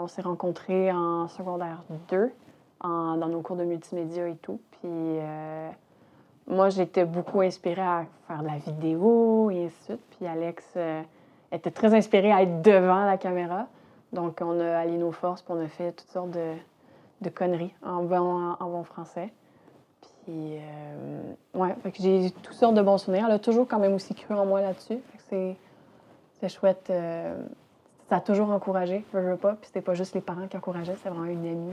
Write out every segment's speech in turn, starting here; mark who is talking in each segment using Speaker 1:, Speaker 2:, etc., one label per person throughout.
Speaker 1: on s'est rencontrés en secondaire 2, dans nos cours de multimédia et tout. Puis moi, j'étais beaucoup inspirée à faire de la vidéo et ainsi de suite. Puis Alex était très inspiré à être devant la caméra. Donc, on a allié nos forces, puis on a fait toutes sortes de conneries en bon français. Puis, ouais, fait que j'ai toutes sortes de bons souvenirs. Elle a toujours quand même aussi cru en moi là-dessus. Fait que c'est chouette. Ça a toujours encouragé, je veux pas. Puis c'était pas juste les parents qui encourageaient, c'était vraiment une amie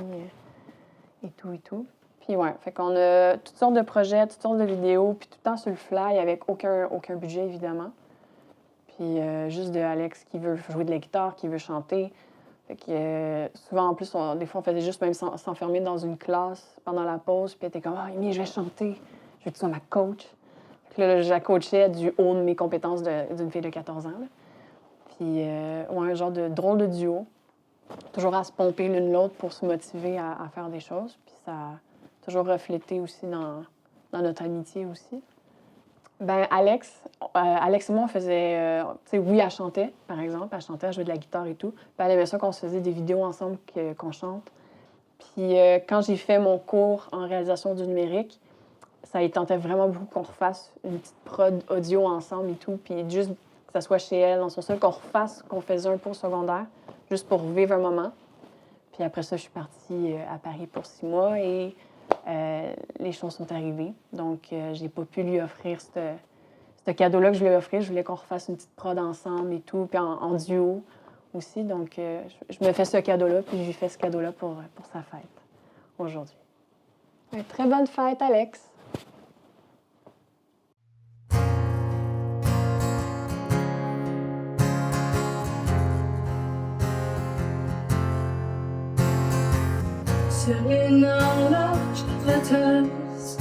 Speaker 1: et tout et tout. Puis ouais, fait qu'on a toutes sortes de projets, toutes sortes de vidéos, puis tout le temps sur le fly, avec aucun budget, évidemment. Puis juste de Alex qui veut jouer de la guitare, qui veut chanter. Fait que souvent, en plus, des fois, on faisait juste même s'enfermer dans une classe pendant la pause, puis elle était comme « Ah, Amy, je vais chanter, je veux que tu sois ma coach. » Fait que là, je la coachais du haut de mes compétences d'une fille de 14 ans. Là. Puis, ouais, un genre de drôle de duo. Toujours à se pomper l'une l'autre pour se motiver à faire des choses. Puis ça a toujours reflété aussi dans notre amitié aussi. Ben Alex et moi, on faisait... tu sais, oui, elle chantait, par exemple. Elle chantait, elle jouait de la guitare et tout. Puis elle aimait ça qu'on se faisait des vidéos ensemble, qu'on chante. Puis quand j'ai fait mon cours en réalisation du numérique, ça y tentait vraiment beaucoup qu'on refasse une petite prod audio ensemble et tout. Puis juste que ça soit chez elle, dans son sol, qu'on refasse, qu'on faisait un cours secondaire, juste pour vivre un moment. Puis après ça, je suis partie à Paris pour 6 mois et... les choses sont arrivées. Donc, j'ai pas pu lui offrir ce cadeau-là que je voulais offrir. Je voulais qu'on refasse une petite prod ensemble et tout, puis en duo aussi. Donc, je me fais ce cadeau-là, puis je lui fais ce cadeau-là pour sa fête aujourd'hui. Très bonne fête, Alex!
Speaker 2: Sur une horloge trotteuse,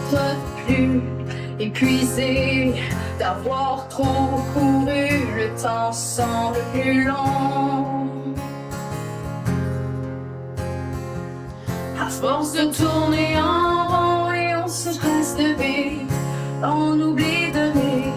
Speaker 2: toi plus épuisé d'avoir trop couru, le temps semble plus long. À force de tourner en rond et on se reste de vivre, on oublie de rire.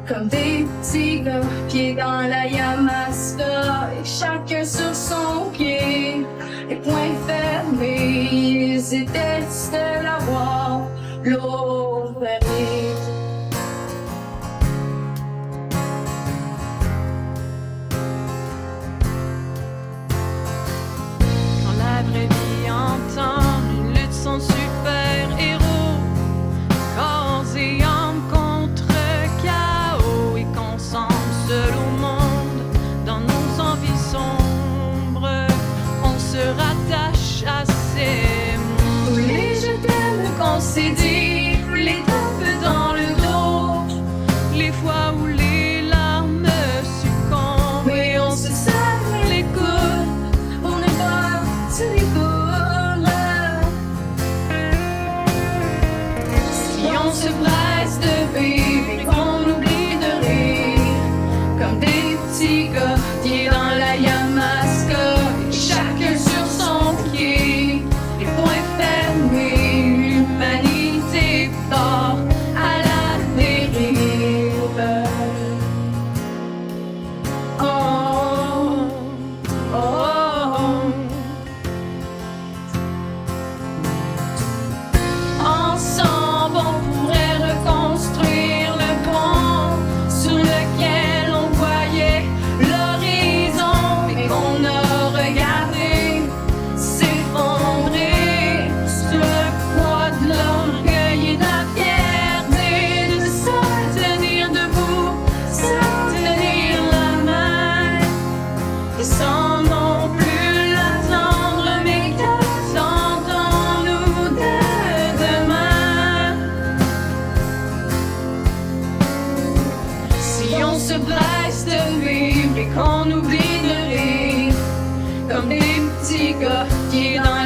Speaker 2: Comme des petits gars, pieds dans la Yamaska, et chacun sur son pied, les poings fermés, ils étaient seuls à voir l'eau venir.
Speaker 3: Quand la vraie vie entame une lutte sans super-héros, corps et âme contre chaos, et qu'on semble seul au monde dans nos envies sombres, on se rattache à ces mots.
Speaker 2: Tous les je t'aime qu'on s'est dit, les tapes dans le dos,
Speaker 3: Les fois où les larmes succombent,
Speaker 2: mais on se serre les coudes pour ne pas se découdre. Si on se presse de vivre et qu'on oublie de rire, comme des petits gars pieds dans la Yamaska, chacun sur son pied, les poings fermés, l'humanité part à la dérive. Oh, oh, oh. Ensemble, on pourrait reconstruire le pont sur lequel on voyait l'horizon et qu'on a regardé s'effondrer sous le poids de l'orgueil et de la fierté de se tenir debout, se tenir la main et sans non plus l'attendre, mais qu'attendons-nous de demain? Si on se presse de vivre et qu'on oublie de rire, comme des petits gars qui dans